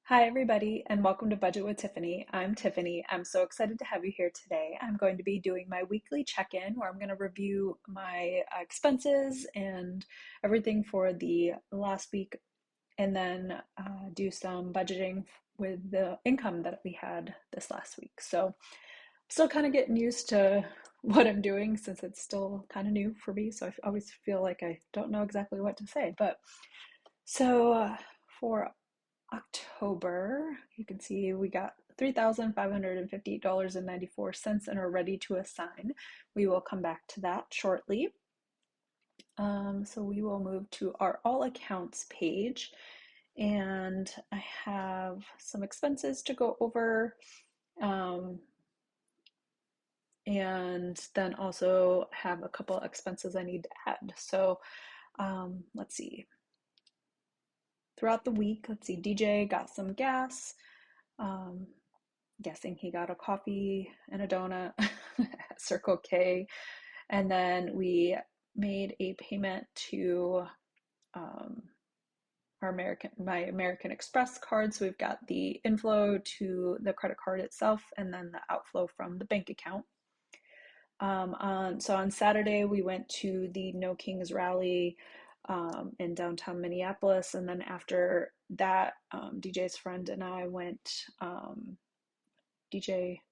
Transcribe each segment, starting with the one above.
Hi, everybody, and welcome to Budget with Tiffany. I'm Tiffany. I'm so excited to have you here today. I'm going to be doing my weekly check-in where I'm going to review my expenses and everything for the last week, and then do some budgeting with the income that we had this last week. So I'm still kind of getting used to what I'm doing since it's still kind of new for me. So I always feel like I don't know exactly what to say. But for October, you can see we got $3,558.94 and are ready to assign. We will come back to that shortly. So we will move to our all accounts page, and I have some expenses to go over, um, and then also have a couple expenses I need to add. So let's see. Throughout the week, let's see, DJ got some gas. Um, Guessing he got a coffee and a donut at Circle K. And then we made a payment to my American Express card. So we've got the inflow to the credit card itself and then the outflow from the bank account. On Saturday, we went to the No Kings rally in downtown Minneapolis. And then after that, DJ's friend and I went DJ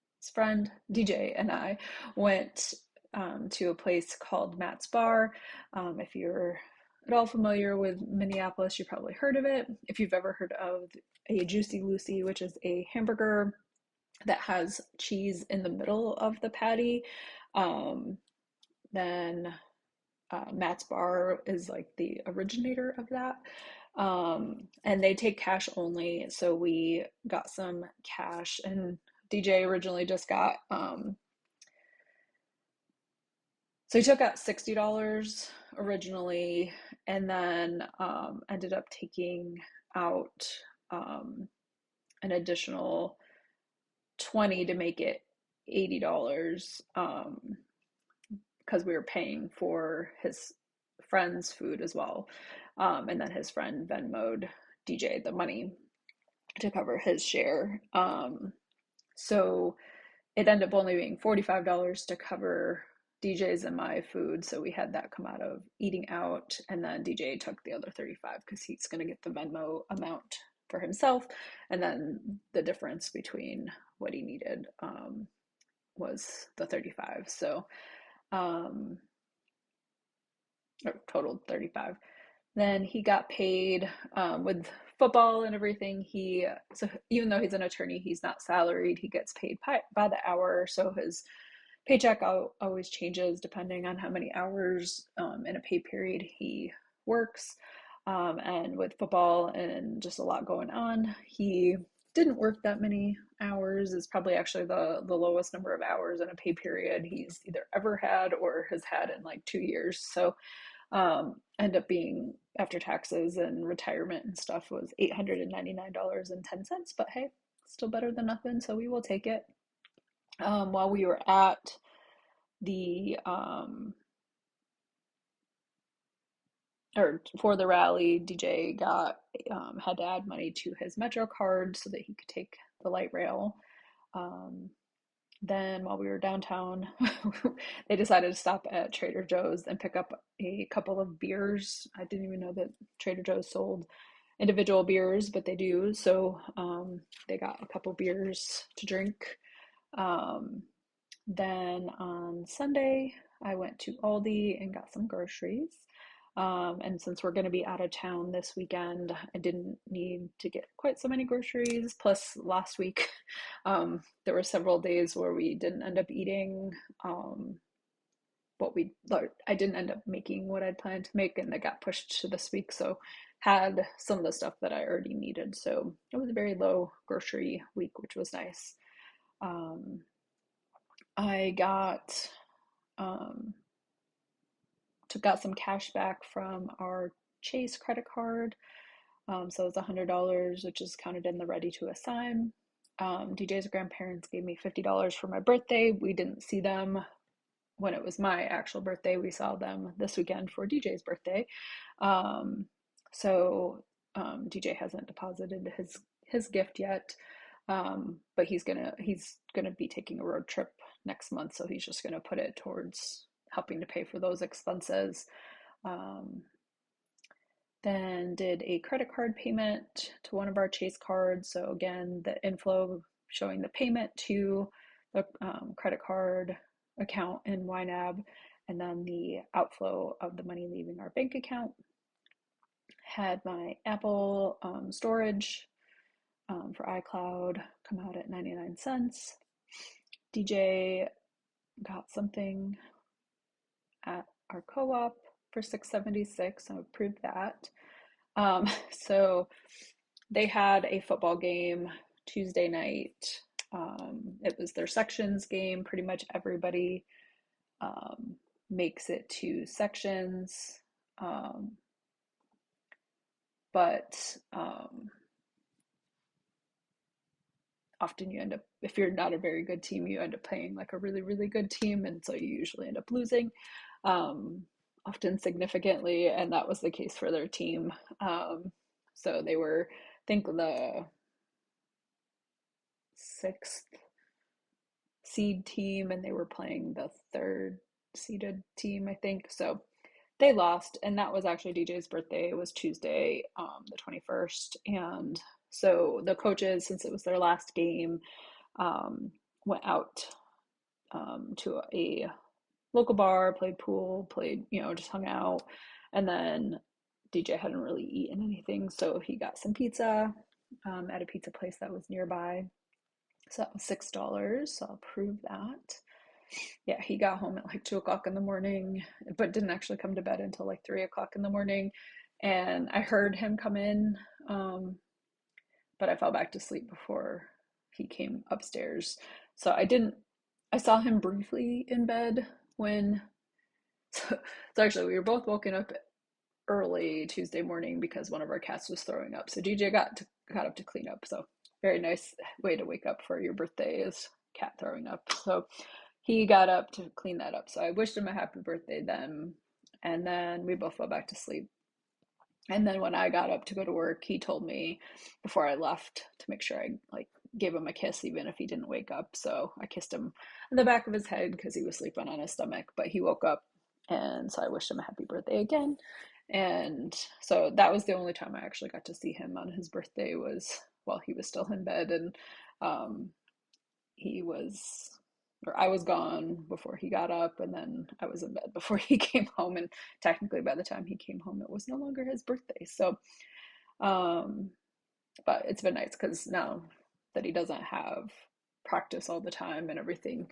and I went to a place called Matt's Bar. If you're at all familiar with Minneapolis, you probably heard of it. If you've ever heard of a Juicy Lucy, which is a hamburger that has cheese in the middle of the patty, then Matt's Bar is like the originator of that. And they take cash only. So we got some cash, and DJ originally just got, so he took out $60 originally, and then ended up taking out an additional 20 to make it $80, because we were paying for his friend's food as well. And then his friend Venmo'd DJ the money to cover his share. So it ended up only being $45 to cover DJ's and my food. So we had that come out of eating out. And then DJ took the other 35 because he's going to get the Venmo amount for himself. And then the difference between what he needed was the 35. So totaled 35. Then he got paid with football and everything. So even though he's an attorney, he's not salaried. He gets paid by the hour. So his paycheck always changes depending on how many hours in a pay period he works. And with football and just a lot going on, he didn't work that many hours. Is probably actually the lowest number of hours in a pay period he's either ever had or has had in like 2 years. So end up being, after taxes and retirement and stuff, was $899.10. But hey, still better than nothing, so we will take it. While we were at the or for the rally, DJ got had to add money to his Metro card so that he could take the light rail. Then while we were downtown, they decided to stop at Trader Joe's and pick up a couple of beers. I didn't even know that Trader Joe's sold individual beers, but they do. So they got a couple beers to drink. Then on Sunday, I went to Aldi and got some groceries. And since we're going to be out of town this weekend, I didn't need to get quite so many groceries. Plus, last week, there were several days where we didn't end up eating I didn't end up making what I'd planned to make, and that got pushed to this week. So, had some of the stuff that I already needed. So, it was a very low grocery week, which was nice. I got some cash back from our Chase credit card. So it was $100, which is counted in the ready to assign. DJ's grandparents gave me $50 for my birthday. We didn't see them when it was my actual birthday. We saw them this weekend for DJ's birthday. So DJ hasn't deposited his gift yet. But he's gonna be taking a road trip next month, so he's just gonna put it towards helping to pay for those expenses. Um, then did a credit card payment to one of our Chase cards. So again, the inflow showing the payment to the credit card account in YNAB, and then the outflow of the money leaving our bank account. Had my Apple storage for iCloud come out at 99 cents. DJ got something at our co-op for 6.76. I approved that. So they had a football game Tuesday night. It was their sections game. Pretty much everybody makes it to sections. But often you end up, if you're not a very good team, you end up playing like a really, really good team. And so you usually end up losing, often significantly. And that was the case for their team. So they were, I think, the sixth seed team, and they were playing the third seeded team, I think. So they lost, and that was actually DJ's birthday. It was Tuesday, the 21st. And so the coaches, since it was their last game, went out to a local bar, played pool, played, just hung out. And then DJ hadn't really eaten anything, so he got some pizza at a pizza place that was nearby. So that was $6. So I'll prove that. Yeah, he got home at like 2 o'clock in the morning, but didn't actually come to bed until like 3 o'clock in the morning. And I heard him come in, but I fell back to sleep before he came upstairs. So I saw him briefly in bed when, so actually we were both woken up early Tuesday morning because one of our cats was throwing up. So DJ got up to clean up. So very nice way to wake up for your birthday is cat throwing up. So he got up to clean that up. So I wished him a happy birthday then. And then we both fell back to sleep. And then when I got up to go to work, he told me before I left to make sure I like gave him a kiss even if he didn't wake up. So I kissed him in the back of his head because he was sleeping on his stomach, but he woke up, and so I wished him a happy birthday again. And so that was the only time I actually got to see him on his birthday, was while he was still in bed. And he was, or I was gone before he got up, and then I was in bed before he came home. And technically, by the time he came home, it was no longer his birthday. So, but it's been nice because now that he doesn't have practice all the time and everything,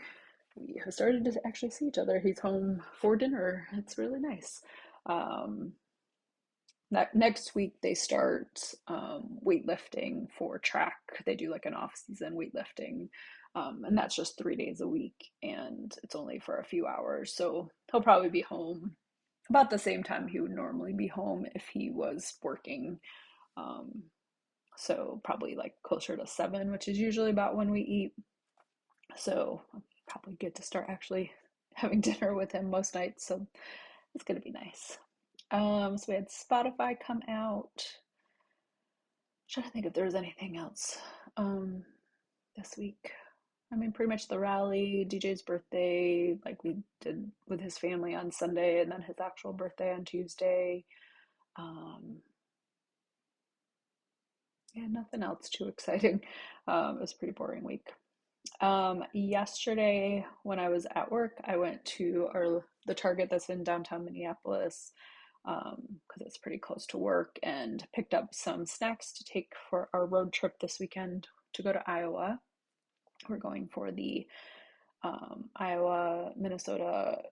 we have started to actually see each other. He's home for dinner. It's really nice. Next week they start weightlifting for track. They do like an off-season weightlifting, and that's just 3 days a week, and it's only for a few hours. So he'll probably be home about the same time he would normally be home if he was working. So probably like closer to 7, which is usually about when we eat. So I'll probably get to start actually having dinner with him most nights. So it's gonna be nice. So we had Spotify come out. I'm trying to think if there was anything else this week. I mean, pretty much the rally, DJ's birthday, like we did with his family on Sunday, and then his actual birthday on Tuesday. Yeah, nothing else too exciting. It was a pretty boring week. Yesterday, when I was at work, I went to the Target that's in downtown Minneapolis, because it's pretty close to work, and picked up some snacks to take for our road trip this weekend to go to Iowa. We're going for the Iowa Minnesota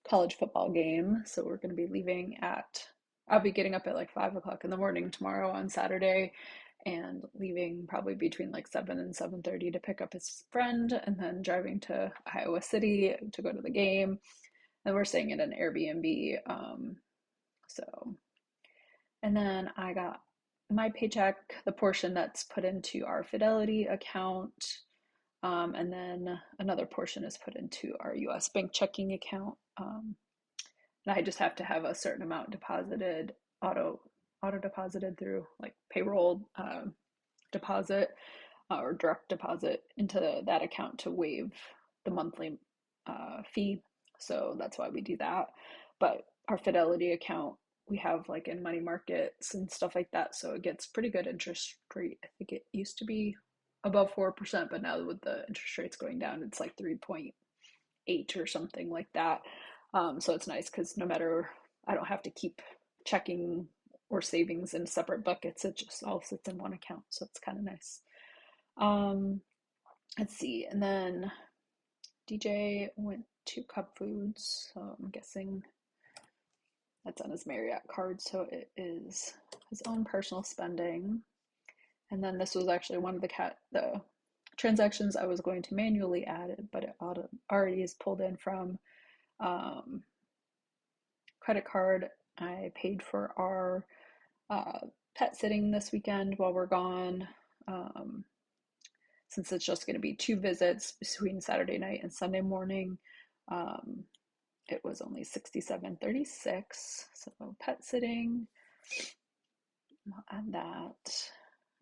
college football game. So we're going to be leaving I'll be getting up at like 5 o'clock in the morning tomorrow on Saturday, and leaving probably between like 7 and 7:30 to pick up his friend, and then driving to Iowa City to go to the game. And we're staying in an Airbnb. And then I got my paycheck, the portion that's put into our Fidelity account, and then another portion is put into our US bank checking account. And I just have to have a certain amount deposited auto auto deposited through like payroll deposit or direct deposit into that account to waive the monthly fee. So that's why we do that. But our Fidelity account, we have like in money markets and stuff like that. So it gets pretty good interest rate. I think it used to be above 4%, but now with the interest rates going down, it's like 3.8 or something like that. So it's nice because no matter, I don't have to keep checking or savings in separate buckets. It just all sits in one account. So it's kind of nice. Um, let's see. And then DJ went to Cub Foods. So I'm guessing that's on his Marriott card. So it is his own personal spending. And then this was actually one of the transactions I was going to manually add it, but it already is pulled in from credit card. I paid for our pet sitting this weekend while we're gone. Since it's just going to be 2 visits between Saturday night and Sunday morning, it was only $67.36. So pet sitting, I'll add that.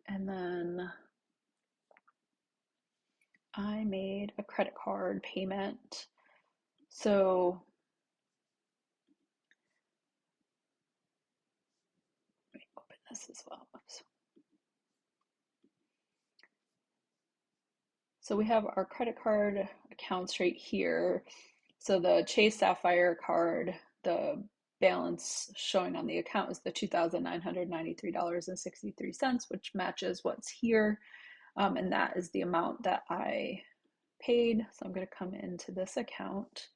And then I made a credit card payment. So let me open this as well. Oops. So we have our credit card accounts right here. So the Chase Sapphire card, the balance showing on the account is the $2,993.63, which matches what's here. And that is the amount that I paid. So I'm going to come into this account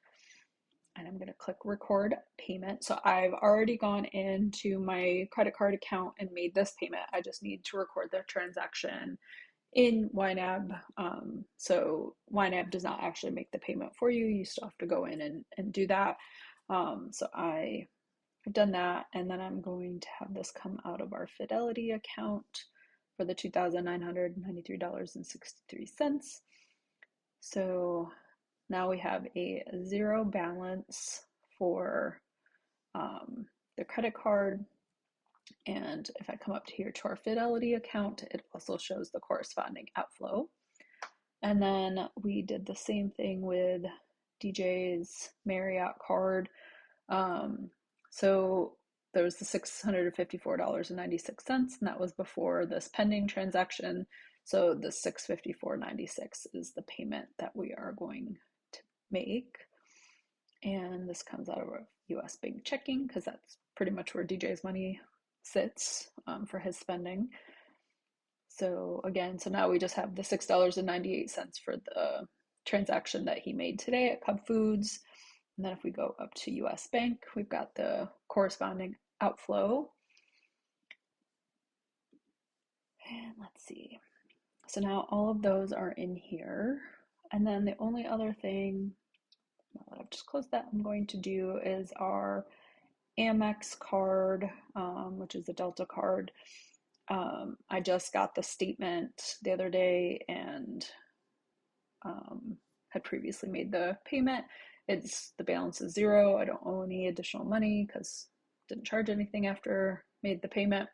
and I'm going to click record payment. So I've already gone into my credit card account and made this payment. I just need to record the transaction in YNAB. So YNAB does not actually make the payment for you. You still have to go in and do that. So I've done that, and then I'm going to have this come out of our Fidelity account for the $2,993.63. So now we have a 0 balance for the credit card. And if I come up to here to our Fidelity account, it also shows the corresponding outflow. And then we did the same thing with DJ's Marriott card. So there was the $654.96, and that was before this pending transaction. So the $654.96 is the payment that we are going to make. And this comes out of a US bank checking because that's pretty much where DJ's money sits for his spending. So again, so now we just have the $6.98 for the transaction that he made today at Cub Foods. And then if we go up to US Bank, we've got the corresponding outflow. And let's see. So now all of those are in here. And then the only other thing, now that I've just closed that, I'm going to do is our Amex card, which is a Delta card. I just got the statement the other day and had previously made the payment. The balance is 0. I don't owe any additional money because didn't charge anything after made the payment.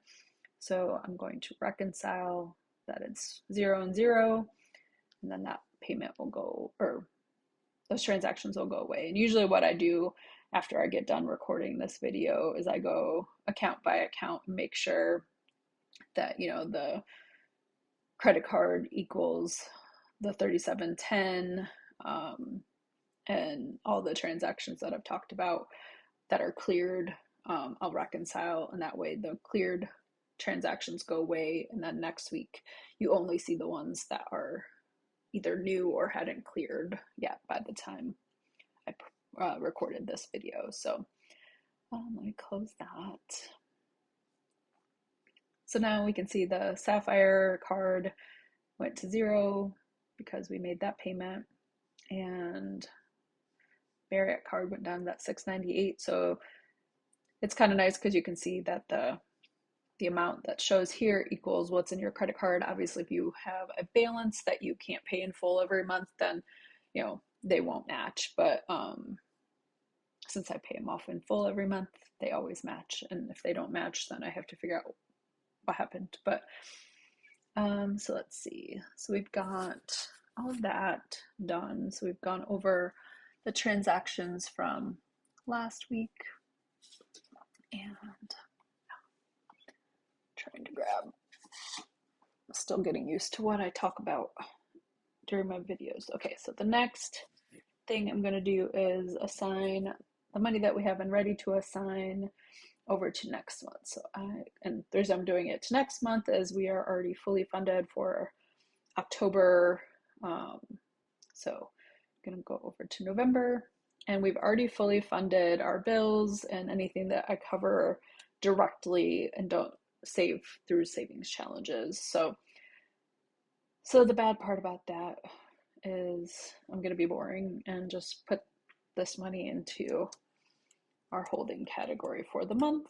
So I'm going to reconcile that it's 0 and 0, and then that payment will go, or those transactions will go away. And usually what I do after I get done recording this video is I go account by account and make sure that, the credit card equals the 3710, and all the transactions that I've talked about that are cleared, I'll reconcile, and that way the cleared transactions go away, and then next week you only see the ones that are either new or hadn't cleared yet by the time I recorded this video. So let me close that. So now we can see the Sapphire card went to 0 because we made that payment, and Marriott card went down to that $698. So it's kind of nice because you can see that the amount that shows here equals what's in your credit card. Obviously, if you have a balance that you can't pay in full every month, then they won't match. But since I pay them off in full every month, they always match. And if they don't match, then I have to figure out what happened. But so let's see. So we've got all of that done. So we've gone over the transactions from last week, and trying to grab, still getting used to what I talk about during my videos. Okay, so the next thing I'm going to do is assign the money that we have and ready to assign over to next month. So and the reason I'm doing it to next month is we are already fully funded for October. So I'm going to go over to November, and we've already fully funded our bills and anything that I cover directly and don't save through savings challenges. So the bad part about that is I'm going to be boring and just put this money into our holding category for the month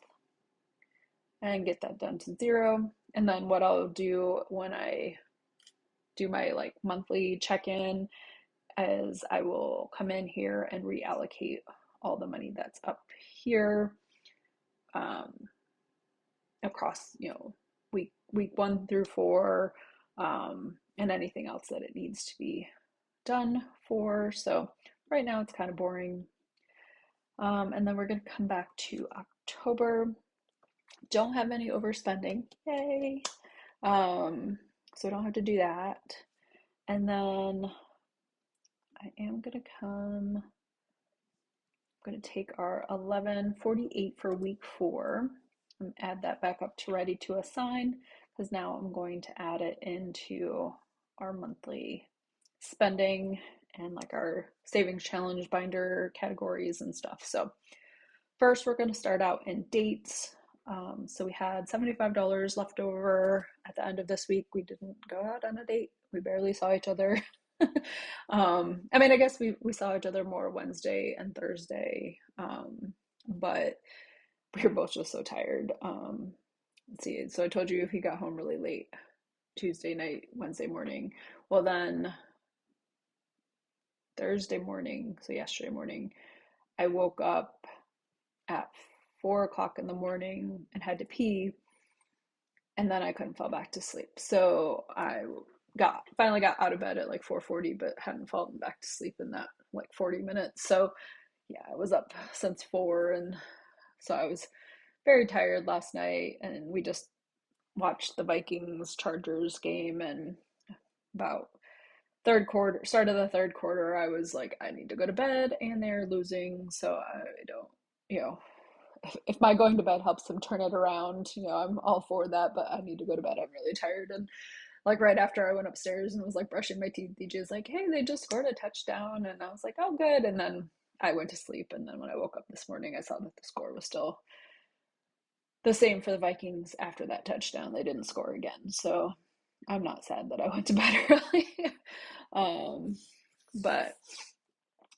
and get that done to zero. And then what I'll do when I do my like monthly check-in is I will come in here and reallocate all the money that's up here across, week 1 through 4, and anything else that it needs to be done for. So right now it's kind of boring. And then we're going to come back to October. Don't have any overspending. Yay! So I don't have to do that. And then I am going to take our 1148 for week 4 and add that back up to ready to assign, because now I'm going to add it into our monthly spending and like our savings challenge binder categories and stuff. So first we're going to start out in dates. So we had $75 left over at the end of this week. We didn't go out on a date. We barely saw each other. I mean, I guess we saw each other more Wednesday and Thursday, but we were both just so tired. Let's see. So I told you he got home really late Tuesday night, Wednesday morning. Well, then Thursday morning, so yesterday morning, I woke up at 4 o'clock in the morning and had to pee, and then I couldn't fall back to sleep. So I finally got out of bed at like 4:40, but hadn't fallen back to sleep in that like 40 minutes. So yeah, I was up since 4, and so I was very tired last night, and we just watched the Vikings Chargers game, and about start of the third quarter, I was like, I need to go to bed, and they're losing, so I don't, if my going to bed helps them turn it around, I'm all for that, but I need to go to bed. I'm really tired. And like right after I went upstairs and was like brushing my teeth, DJ's like, hey, they just scored a touchdown. And I was like, oh, good. And then I went to sleep. And then when I woke up this morning, I saw that the score was still the same for the Vikings after that touchdown. They didn't score again. So I'm not sad that I went to bed early. But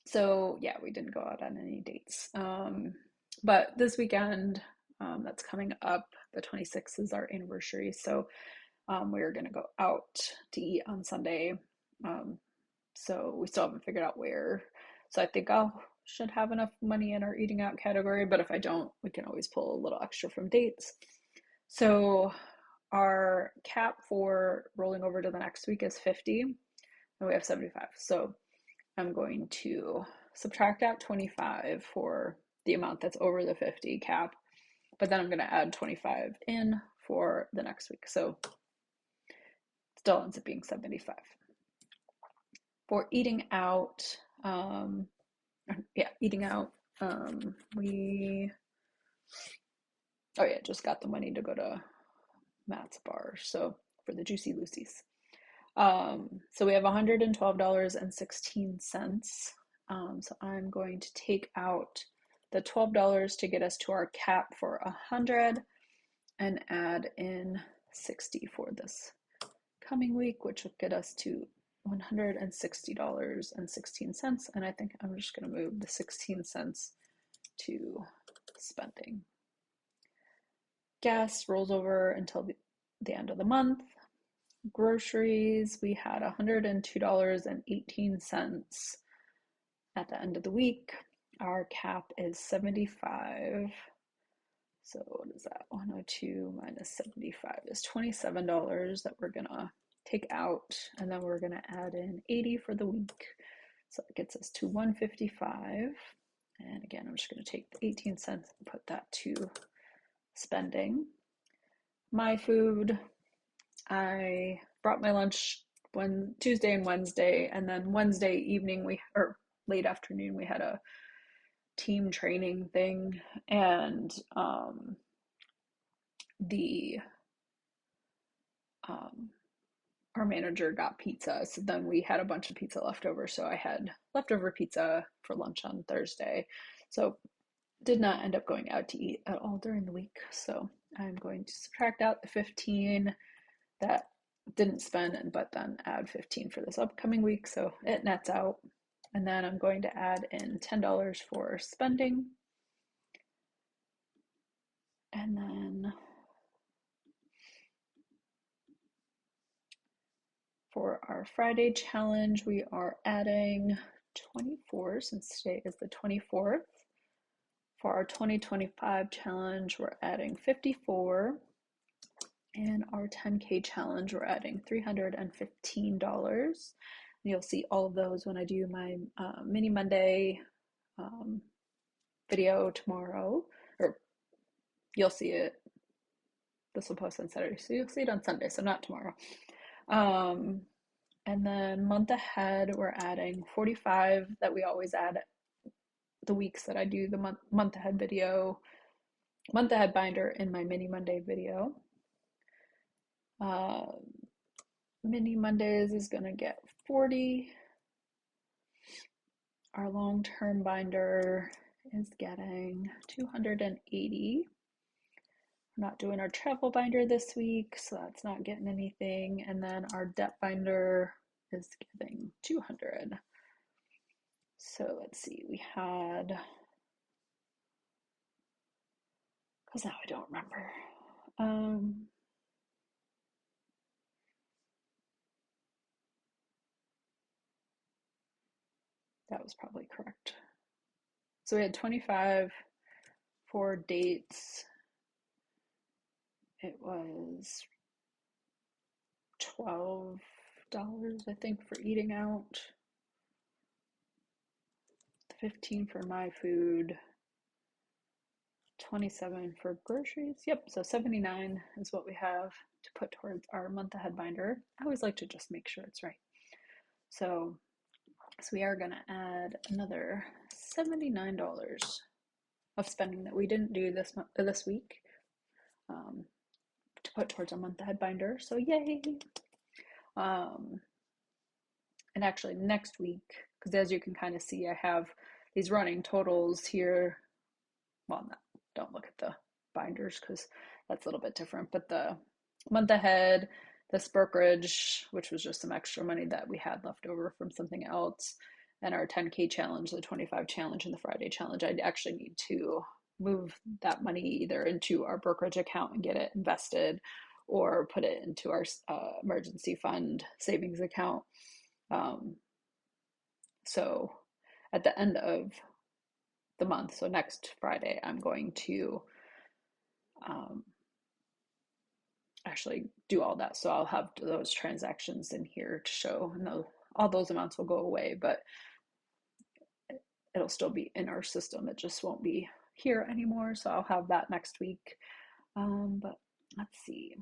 so yeah, we didn't go out on any dates. But this weekend, that's coming up, the 26th is our anniversary. So we're going to go out to eat on Sunday. So we still haven't figured out where. So I think should have enough money in our eating out category, but if I don't, we can always pull a little extra from dates. So our cap for rolling over to the next week is 50, and we have 75. So I'm going to subtract out 25 for the amount that's over the 50 cap, but then I'm going to add 25 in for the next week. So still ends up being 75. For eating out, just got the money to go to Matt's bar. So for the Juicy Lucy's. So we have $112.16. So I'm going to take out the $12 to get us to our cap for 100 and add in 60 for this coming week, which will get us to $160.16. And I think I'm just going to move the 16 cents to spending. Gas rolls over until the end of the month. Groceries, we had $102.18 at the end of the week. our cap is 75. So what is that? 102 minus 75 is $27 that we're gonna take out, and then we're gonna add in 80 for the week. So it gets us to 155. And again, I'm just gonna take the 18 cents and put that to spending. My food, I brought my lunch one Tuesday and Wednesday, and then Wednesday evening or late afternoon we had a team training thing, and the our manager got pizza, so then we had a bunch of pizza left over, so I had leftover pizza for lunch on Thursday. So did not end up going out to eat at all during the week. So I'm going to subtract out the 15 that didn't spend, but then add 15 for this upcoming week, so it nets out. And then I'm going to add in $10 for spending. And then for our Friday challenge, we are adding 24, since today is the 24th. For our 2025 challenge, we're adding 54. And our 10K challenge, we're adding $315. You'll see all of those when I do my mini Monday video tomorrow, or you'll see it. This will post on Saturday, so you'll see it on Sunday, so not tomorrow. And then month ahead, we're adding 45 that we always add the weeks that I do the month ahead video, month ahead binder in my mini Monday video. Mini Mondays is going to get 40. Our long-term binder is getting 280. We're not doing our travel binder this week, so that's not getting anything. And then our debt binder is getting 200. So let's see, we had, because now I don't remember. That was probably correct. So we had 25 for dates. It was $12, I think, for eating out. 15 for my food. 27 for groceries. Yep, so 79 is what we have to put towards our month ahead binder. I always like to just make sure it's right. So we are gonna add another $79 of spending that we didn't do this week to put towards our month ahead binder. So yay! And actually next week, because as you can kind of see, I have these running totals here. Well, don't look at the binders because that's a little bit different, but the month ahead, this brokerage, which was just some extra money that we had left over from something else, and our 10K challenge, the 25 challenge, and the Friday challenge, I'd actually need to move that money either into our brokerage account and get it invested, or put it into our emergency fund savings account. So at the end of the month, so next Friday, I'm going to actually do all that. So I'll have those transactions in here to show, and all those amounts will go away, but it'll still be in our system. It just won't be here anymore. So I'll have that next week. But let's see.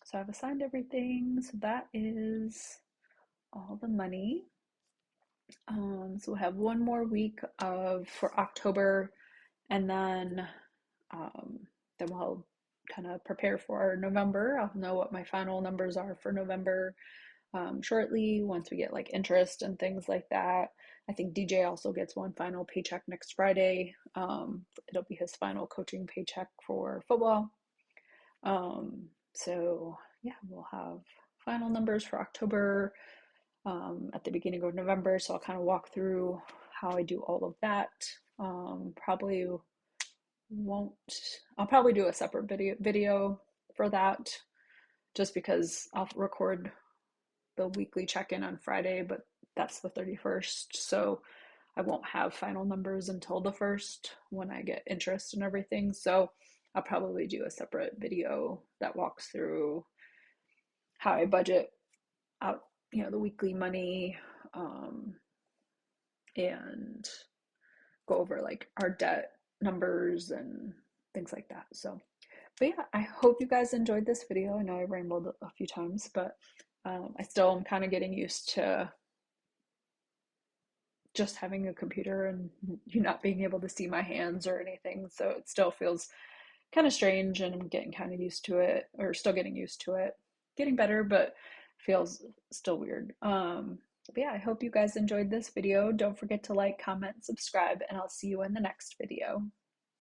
So I've assigned everything. So that is all the money. So we'll have one more week for October, and then we'll kind of prepare for November. I'll know what my final numbers are for November shortly, once we get like interest and things like that. I think DJ also gets one final paycheck next Friday. It'll be his final coaching paycheck for football. So yeah, we'll have final numbers for October at the beginning of November. So I'll kind of walk through how I do all of that. I'll probably do a separate video for that, just because I'll record the weekly check-in on Friday, but that's the 31st. So I won't have final numbers until the first when I get interest and everything. So I'll probably do a separate video that walks through how I budget out, the weekly money, um, and go over like our debt numbers and things like that. So, but yeah, I hope you guys enjoyed this video. I know I rambled a few times, but I still am kind of getting used to just having a computer and you not being able to see my hands or anything. So it still feels kind of strange and I'm getting kind of used to it, or still getting used to it. Getting better, but feels still weird. But yeah, I hope you guys enjoyed this video. Don't forget to like, comment, subscribe, and I'll see you in the next video.